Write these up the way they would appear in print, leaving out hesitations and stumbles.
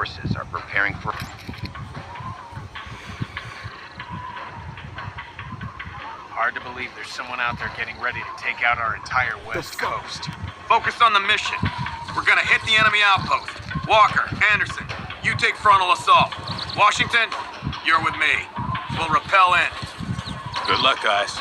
forces are preparing for... Hard to believe there's someone out there getting ready to take out our entire west coast. Focus on the mission. We're gonna hit the enemy outpost. Walker, Anderson, you take frontal assault. Washington, you're with me. We'll rappel in. Good luck, guys.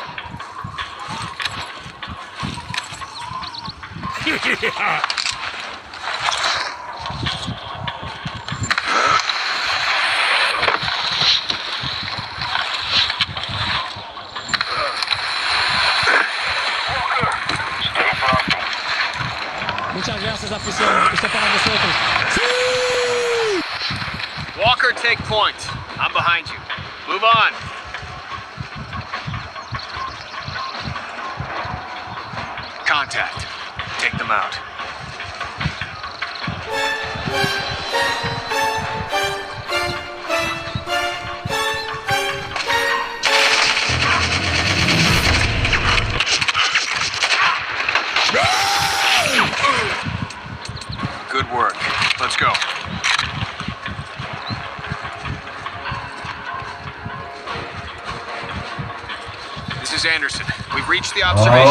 Muchas gracias, afición. Esto para vosotros. ¡Sí! Walker, take point. I'm behind you. Move on. Contact. Take them out. Good work. Let's go. This is Anderson. We've reached the observation.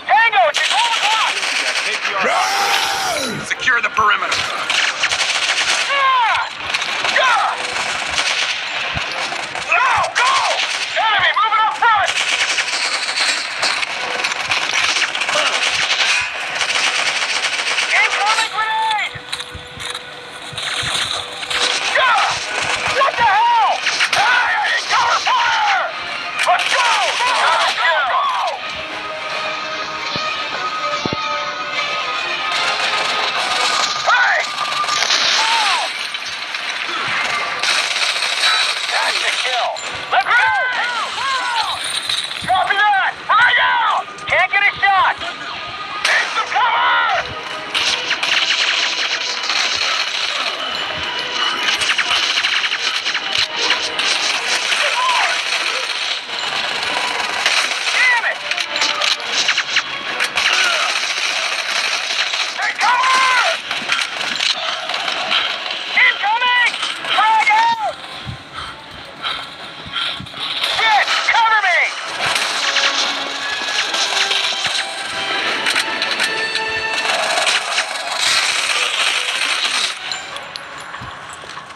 Tango, it's 12 o'clock! Secure the perimeter. Go! Enemy moving up front! Incoming grenade! What the hell? Hey, cover fire! Let's go! Go! Hey! That's the kill. Let's go! Copy that! Frag out! Can't get a shot! Need some cover! Damn it! Take cover! Incoming! Frag out! Shit! Cover me!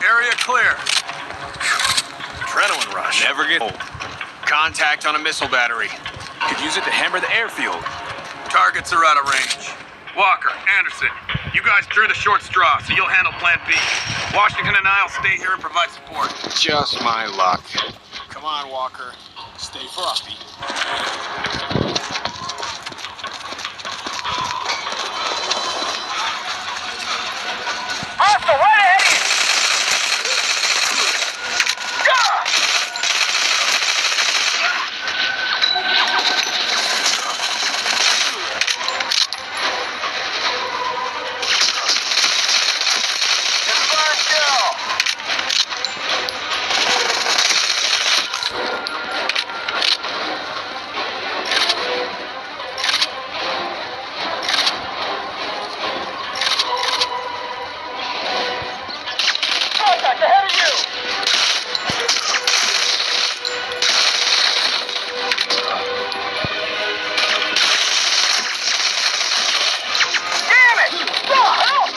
Area clear. Adrenaline rush. Never get old. Contact on a missile battery. Could use it to hammer the airfield. Targets are out of range. Walker, Anderson, you guys drew the short straw, so you'll handle Plan B. Washington and I'll stay here and provide support. Just my luck. Come on, Walker. Stay frosty. Hostile right ahead of you! Confirmed kill! Contact ahead of you! Damn it! Help!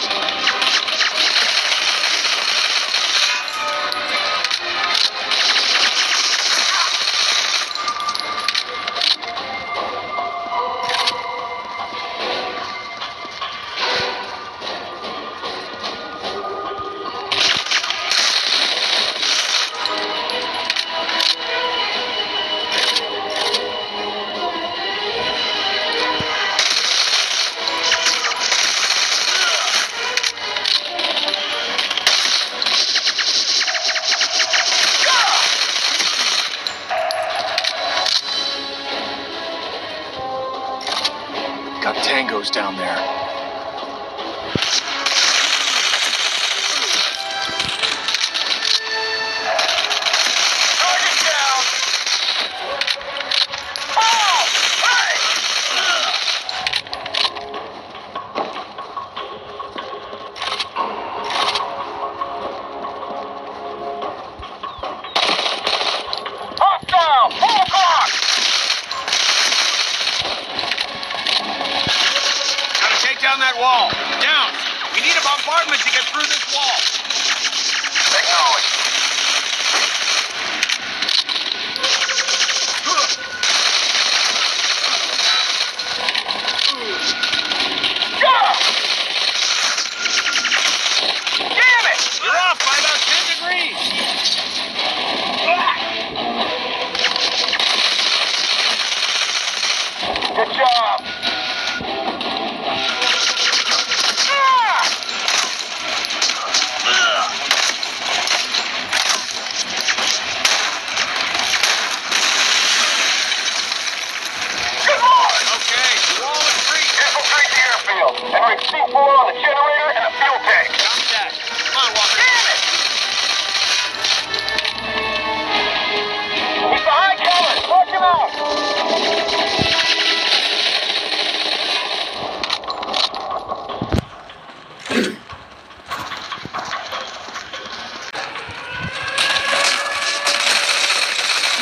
Got tangos down there. Target down! Oh! Hey! down that wall. Down. We need a bombardment to get through this wall. Acknowledged. Damn it! You're off by about 10 degrees. Good job. Okay, the wall is free. Infiltrate the airfield and rig C4 on the generator and the fuel tank. Copy that. Come on, Walker. Damn it! He's behind cover. Watch him out.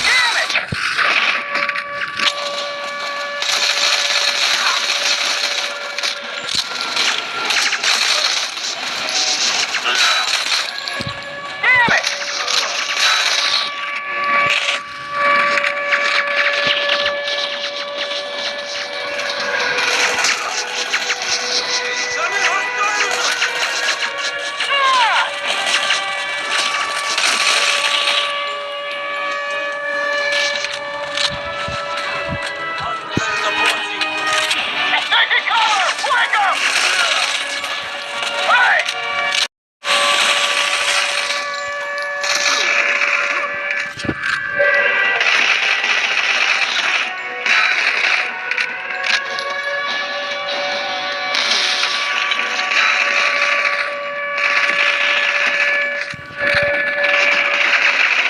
Damn it! Damn it! He's taking cover! Flank him! Hey!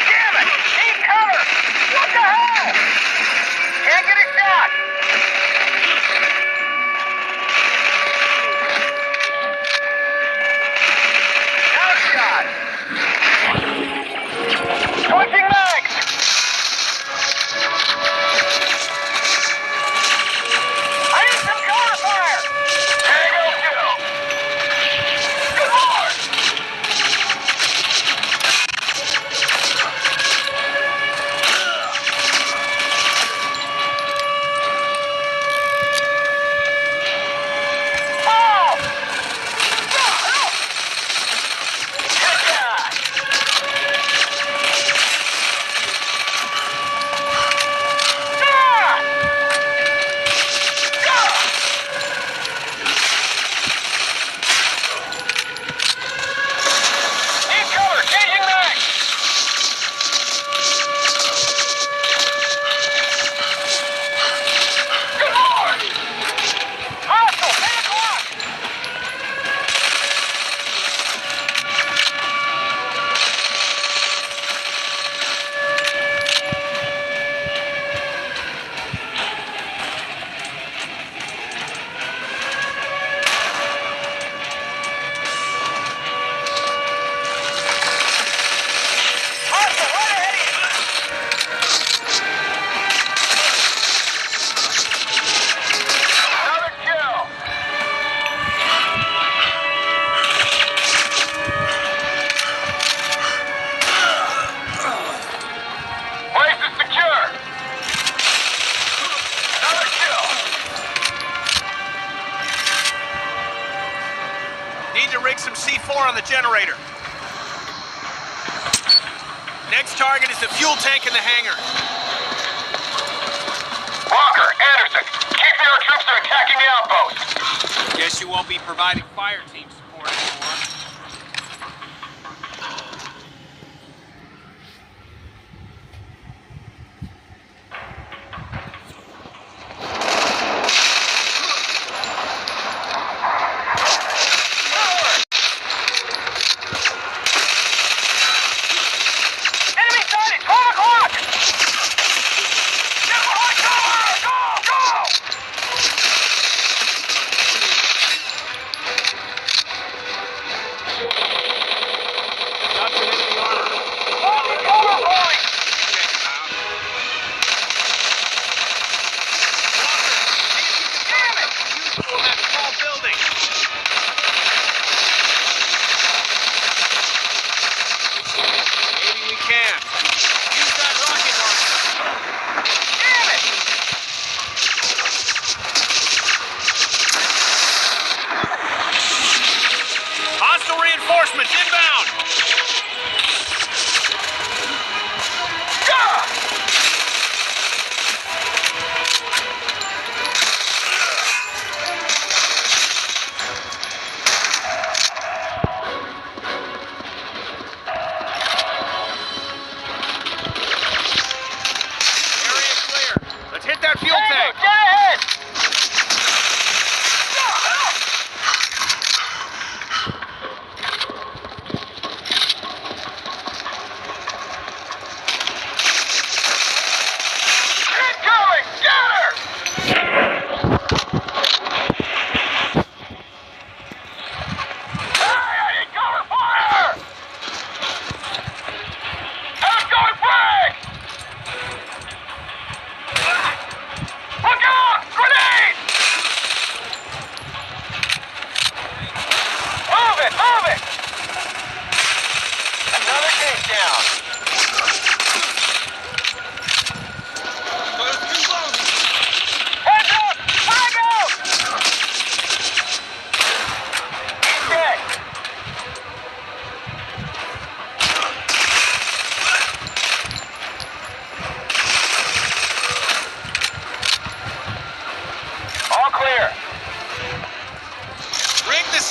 Damn it! Need cover! What the hell? Can't get a shot! Now shot! Switching mags! I need some cover fire! Tango 2! Good lord! Oh! Help! Good God! Ah! Need cover! Changing mag! Good lord! Hostile! 10 o'clock! Hostile! Right ahead of you! Another kill! Place is secure! Another kill! Need to rig some C4 on the generator. Next target is the fuel tank in the hangar. Walker, Anderson, KPR troops are attacking the outpost. Guess you won't be providing fire team support anymore. Enemy sighted! 12 o'clock! Get behind cover! Go! Go!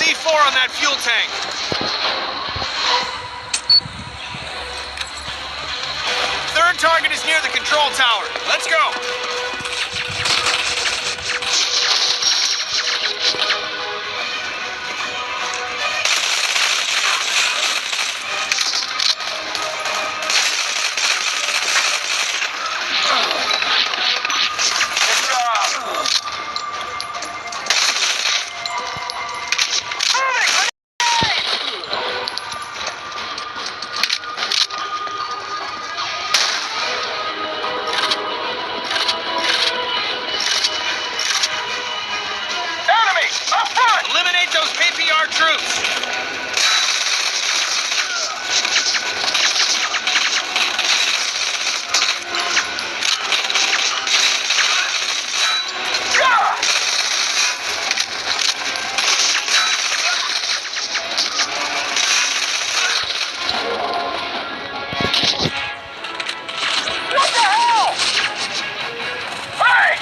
C4 on that fuel tank. Third target is near the control tower. Let's go. Eliminate those KPR troops! What the hell? Hey!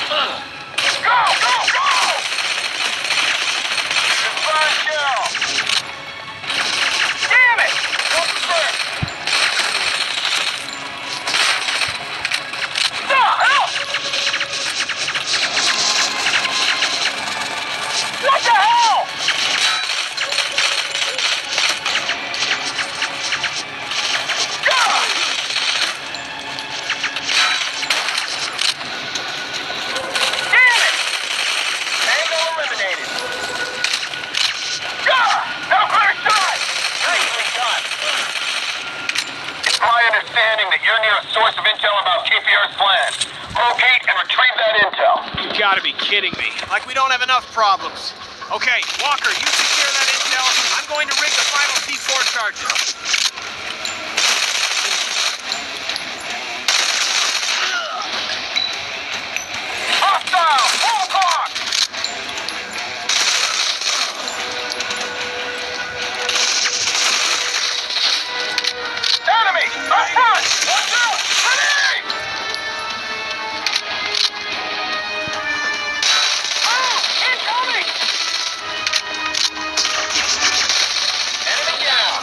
Go, go, go! Confirmed kill. Damn it! What's the first? The hell? What the hell? God! Damn it! Tango eliminated. Now clear shot! Nicely done. It's my understanding that you're near a source of intel about KPR's plan. Locate and retrieve that intel. You gotta be kidding me. Like we don't have enough problems. Okay, Walker, you secure that intel. I'm going to rig the final C4 charges. Hostile! Full clock! Enemy! Up front! Watch out! Grenade! Move! Incoming! Enemy down!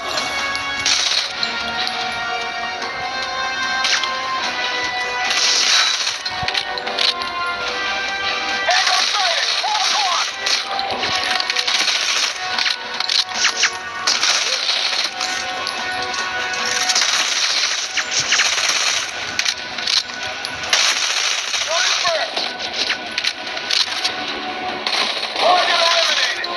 Tango sighted! Full clock! What is first? Target eliminated!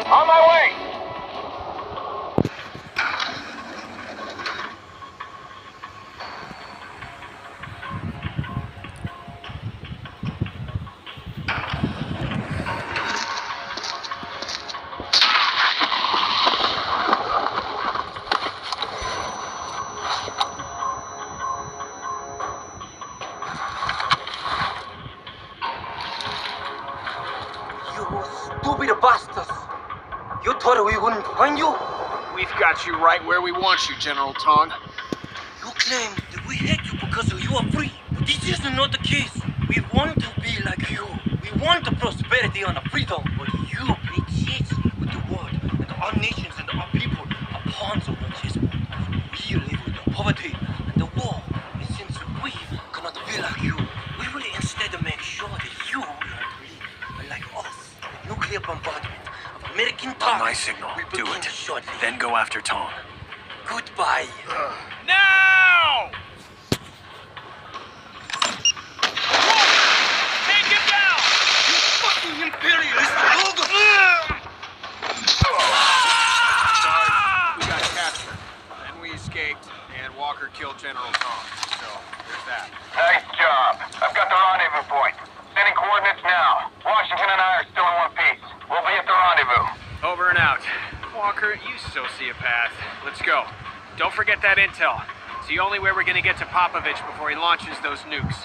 On my way! You stupid bastards! You thought we wouldn't find you? We've got you right where we want you, General Tong. You claim that we hate you because you are free. But this is not the case. We want to be like you. We want the prosperity and the freedom. But you play chess with the world and our nations and our people are pawns on the chessboard. We live with the poverty and the war. And since we cannot be like you, we will instead make sure that you learn to live like us. The nuclear bombardment of American targets. My signal. will Do begin it. shortly. Then go after Tong. Goodbye. Now! Take him down! Fucking imperialist! Sorry, we got captured. Then we escaped, and Walker killed General Tong. So, there's that. Nice job. I've got the rendezvous point. Sending coordinates now. Washington and I are still in one piece. We'll be at the rendezvous. Over and out. Walker, you sociopath. Let's go. Don't forget that intel. It's the only way we're gonna get to Popovich before he launches those nukes.